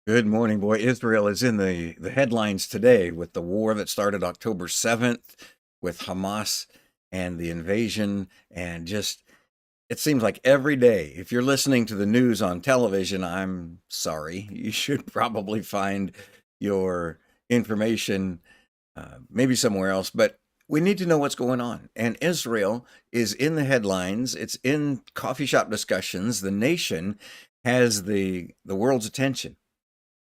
Good morning, boy. Israel is in the headlines today with the war that started October 7th with Hamas and the invasion. And just, it seems like every day, if you're listening to the news on television, I'm sorry, you should probably find your information maybe somewhere else. But we need to know what's going on. And Israel is in the headlines, it's in coffee shop discussions. The nation has the world's attention.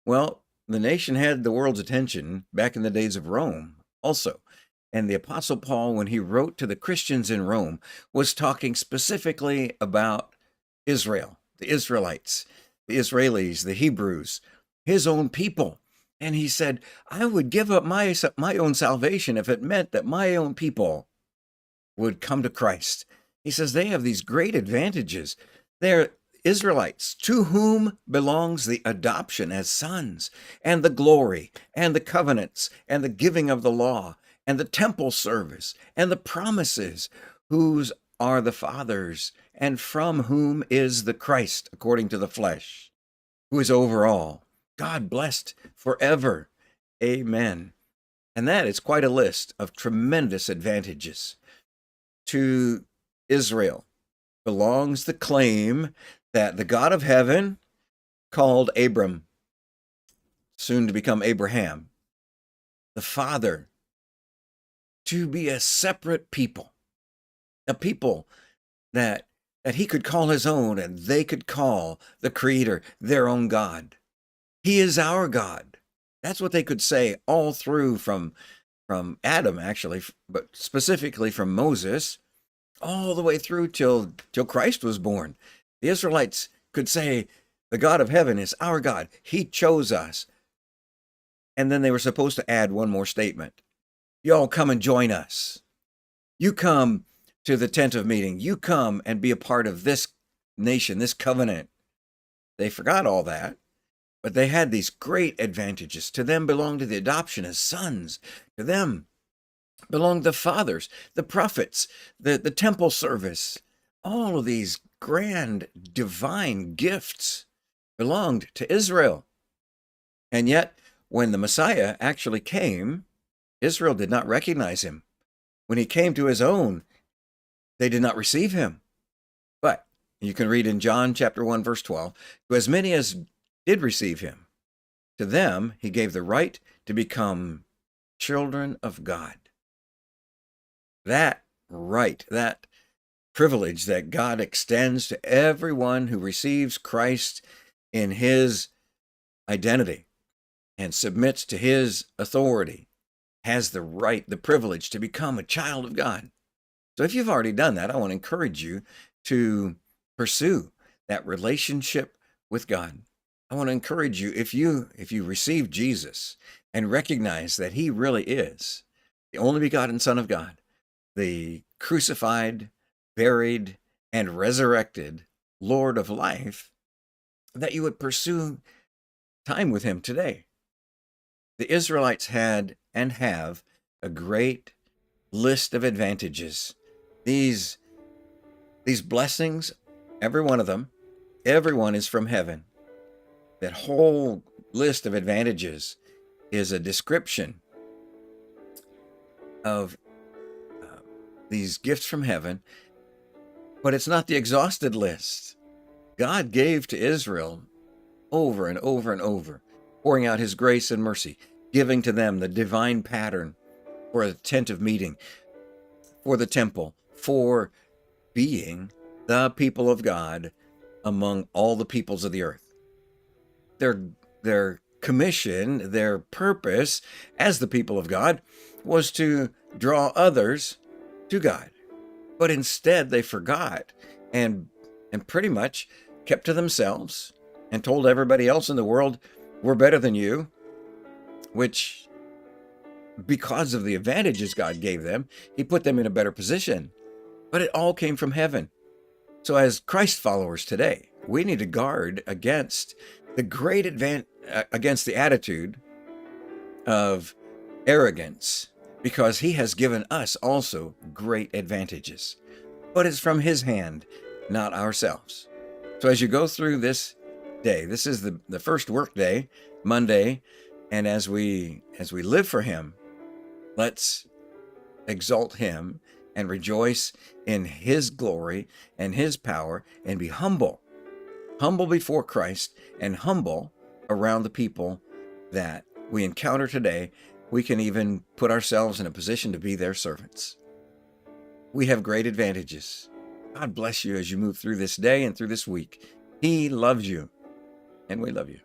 Well, the nation had the world's attention back in the days of Rome also. And the Apostle Paul, when he wrote to the Christians in Rome, was talking specifically about Israel, the Israelites, the Israelis, the Hebrews, his own people. And he said, I would give up my own salvation if it meant that my own people would come to Christ. He says they have these great advantages. They're Israelites, to whom belongs the adoption as sons, and the glory, and the covenants, and the giving of the law, and the temple service, and the promises, whose are the fathers, and from whom is the Christ, according to the flesh, who is over all, God blessed forever. Amen. And that is quite a list of tremendous advantages. To Israel belongs the claim that the God of heaven called Abram, soon to become Abraham, the father, to be a separate people, a people that he could call his own and they could call the Creator their own God. He is our God. That's what they could say all through from Adam, actually, but specifically from Moses, all the way through till Christ was born. The Israelites could say, the God of heaven is our God. He chose us. And then they were supposed to add one more statement. Y'all come and join us. You come to the tent of meeting. You come and be a part of this nation, this covenant. They forgot all that, but they had these great advantages. To them belonged the adoption as sons. To them belonged the fathers, the prophets, the temple service. All of these grand divine gifts belonged to Israel. And yet, when the Messiah actually came, Israel did not recognize him. When he came to his own, they did not receive him. But you can read in John chapter 1, verse 12, to as many as did receive him, to them he gave the right to become children of God. That right, that privilege that God extends to everyone who receives Christ in his identity and submits to his authority, has the right, the privilege to become a child of God. So if you've already done that, I want to encourage you to pursue that relationship with God. I want to encourage you, if you receive Jesus and recognize that he really is the only begotten Son of God, the crucified, buried, and resurrected Lord of life, that you would pursue time with him today. The Israelites had and have a great list of advantages. These blessings, every one of them, everyone is from heaven. That whole list of advantages is a description of these gifts from heaven, but it's not the exhausted list. God gave to Israel over and over and over, pouring out his grace and mercy, giving to them the divine pattern for the tent of meeting, for the temple, for being the people of God among all the peoples of the earth. Their commission, their purpose as the people of God was to draw others to God. But instead they forgot and pretty much kept to themselves and told everybody else in the world, we're better than you, which, because of the advantages God gave them, he put them in a better position. But it all came from heaven. So as Christ followers today, we need to guard against against the attitude of arrogance, because he has given us also great advantages. But it's from his hand, not ourselves. So as you go through this day. This is the first work day, Monday. And as we live for him, let's exalt him and rejoice in his glory and his power, and be humble before Christ, and humble around the people that we encounter today. We can even put ourselves in a position to be their servants. We have great advantages. God bless you as you move through this day and through this week. He loves you, and we love you.